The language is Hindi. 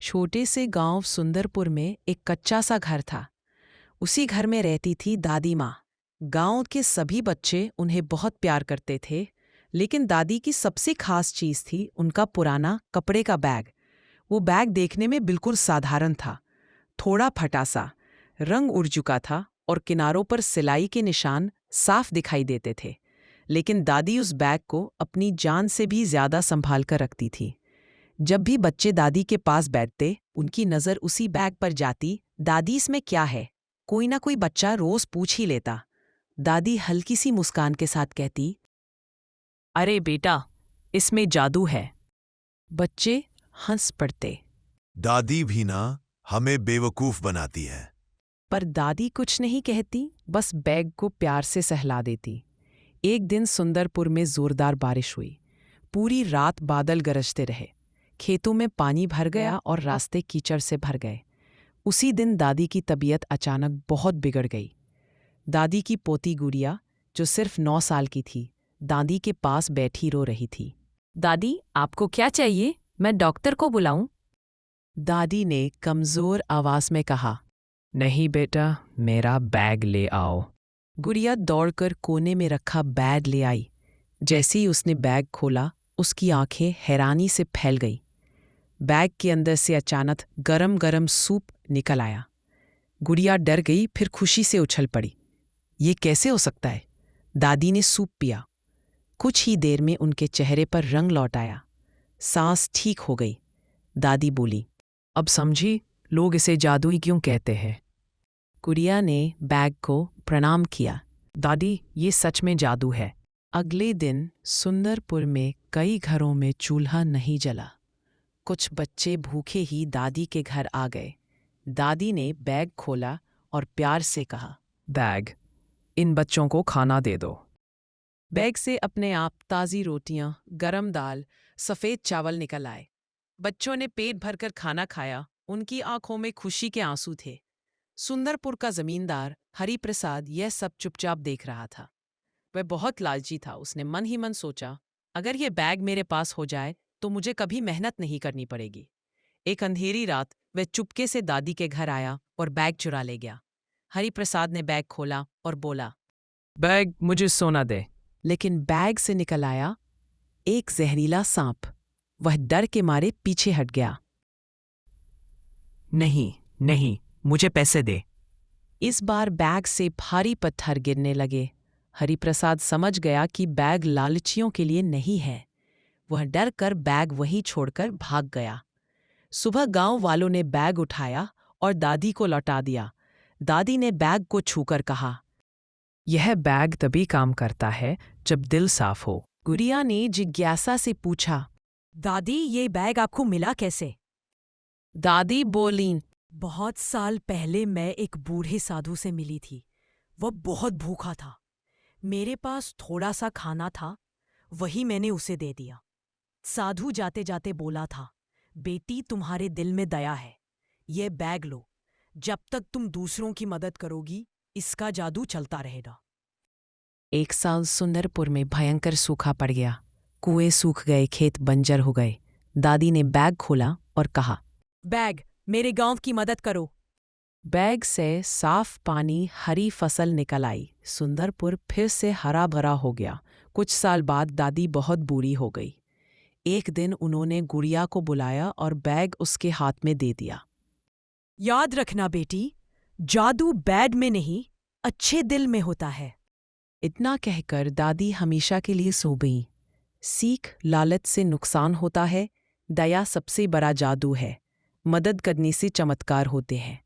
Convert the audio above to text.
छोटे से गांव सुंदरपुर में एक कच्चा सा घर था। उसी घर में रहती थी दादी माँ। गांव के सभी बच्चे उन्हें बहुत प्यार करते थे, लेकिन दादी की सबसे खास चीज़ थी उनका पुराना कपड़े का बैग। वो बैग देखने में बिल्कुल साधारण था, थोड़ा फटा सा, रंग उड़ चुका था और किनारों पर सिलाई के निशान साफ दिखाई देते थे। लेकिन दादी उस बैग को अपनी जान से भी ज्यादा संभाल कर रखती थी। जब भी बच्चे दादी के पास बैठते, उनकी नज़र उसी बैग पर जाती। दादी, इसमें क्या है? कोई ना कोई बच्चा रोज पूछ ही लेता। दादी हल्की सी मुस्कान के साथ कहती, अरे बेटा, इसमें जादू है। बच्चे हंस पड़ते। दादी भी ना हमें बेवकूफ बनाती है। पर दादी कुछ नहीं कहती, बस बैग को प्यार से सहला देती। एक दिन सुंदरपुर में जोरदार बारिश हुई। पूरी रात बादल गरजते रहे। खेतों में पानी भर गया और रास्ते कीचड़ से भर गए। उसी दिन दादी की तबीयत अचानक बहुत बिगड़ गई। दादी की पोती गुड़िया, जो सिर्फ 9 साल की थी, दादी के पास बैठी रो रही थी। दादी, आपको क्या चाहिए? मैं डॉक्टर को बुलाऊं? दादी ने कमजोर आवाज में कहा, नहीं बेटा, मेरा बैग ले आओ। गुड़िया दौड़कर कोने में रखा बैग ले आई। जैसे ही उसने बैग खोला, उसकी आंखें हैरानी से फैल गई। बैग के अंदर से अचानक गरम गरम सूप निकल आया। गुड़िया डर गई, फिर खुशी से उछल पड़ी। ये कैसे हो सकता है? दादी ने सूप पिया। कुछ ही देर में उनके चेहरे पर रंग लौट आया, सांस ठीक हो गई। दादी बोली, अब समझी लोग इसे जादुई क्यों कहते हैं? गुड़िया ने बैग को प्रणाम किया। दादी, ये सच में जादू है। अगले दिन सुंदरपुर में कई घरों में चूल्हा नहीं जला। कुछ बच्चे भूखे ही दादी के घर आ गए। दादी ने बैग खोला और प्यार से कहा, बैग, इन बच्चों को खाना दे दो। बैग से अपने आप ताज़ी रोटियां, गरम दाल, सफ़ेद चावल निकल आए। बच्चों ने पेट भरकर खाना खाया। उनकी आंखों में खुशी के आंसू थे। सुंदरपुर का जमींदार हरि प्रसाद यह सब चुपचाप देख रहा था। वह बहुत लालची था। उसने मन ही मन सोचा, अगर यह बैग मेरे पास हो जाए तो मुझे कभी मेहनत नहीं करनी पड़ेगी। एक अंधेरी रात वह चुपके से दादी के घर आया और बैग चुरा ले गया। हरि प्रसाद ने बैग खोला और बोला, बैग मुझे सोना दे। लेकिन बैग से निकल आया एक जहरीला सांप। वह डर के मारे पीछे हट गया। नहीं नहीं, मुझे पैसे दे। इस बार बैग से भारी पत्थर गिरने लगे। हरिप्रसाद समझ गया कि बैग लालचियों के लिए नहीं है। वह डर कर बैग वहीं छोड़कर भाग गया। सुबह गांव वालों ने बैग उठाया और दादी को लौटा दिया। दादी ने बैग को छूकर कहा, यह बैग तभी काम करता है जब दिल साफ हो। गुड़िया ने जिज्ञासा से पूछा, दादी, ये बैग आपको मिला कैसे? दादी बोली, बहुत साल पहले मैं एक बूढ़े साधु से मिली थी। वह बहुत भूखा था। मेरे पास थोड़ा सा खाना था, वही मैंने उसे दे दिया। साधु जाते जाते बोला था, बेटी, तुम्हारे दिल में दया है, ये बैग लो। जब तक तुम दूसरों की मदद करोगी, इसका जादू चलता रहेगा। एक साल सुंदरपुर में भयंकर सूखा पड़ गया। कुएं सूख गए, खेत बंजर हो गए। दादी ने बैग खोला और कहा, बैग, मेरे गांव की मदद करो। बैग से साफ पानी, हरी फसल निकल आई। सुंदरपुर फिर से हरा भरा हो गया। कुछ साल बाद दादी बहुत बूढ़ी हो गई। एक दिन उन्होंने गुड़िया को बुलाया और बैग उसके हाथ में दे दिया। याद रखना बेटी, जादू बैग में नहीं, अच्छे दिल में होता है। इतना कहकर दादी हमेशा के लिए सो गई। सीख, लालच से नुकसान होता है, दया सबसे बड़ा जादू है। मदद करने से चमत्कार होते हैं।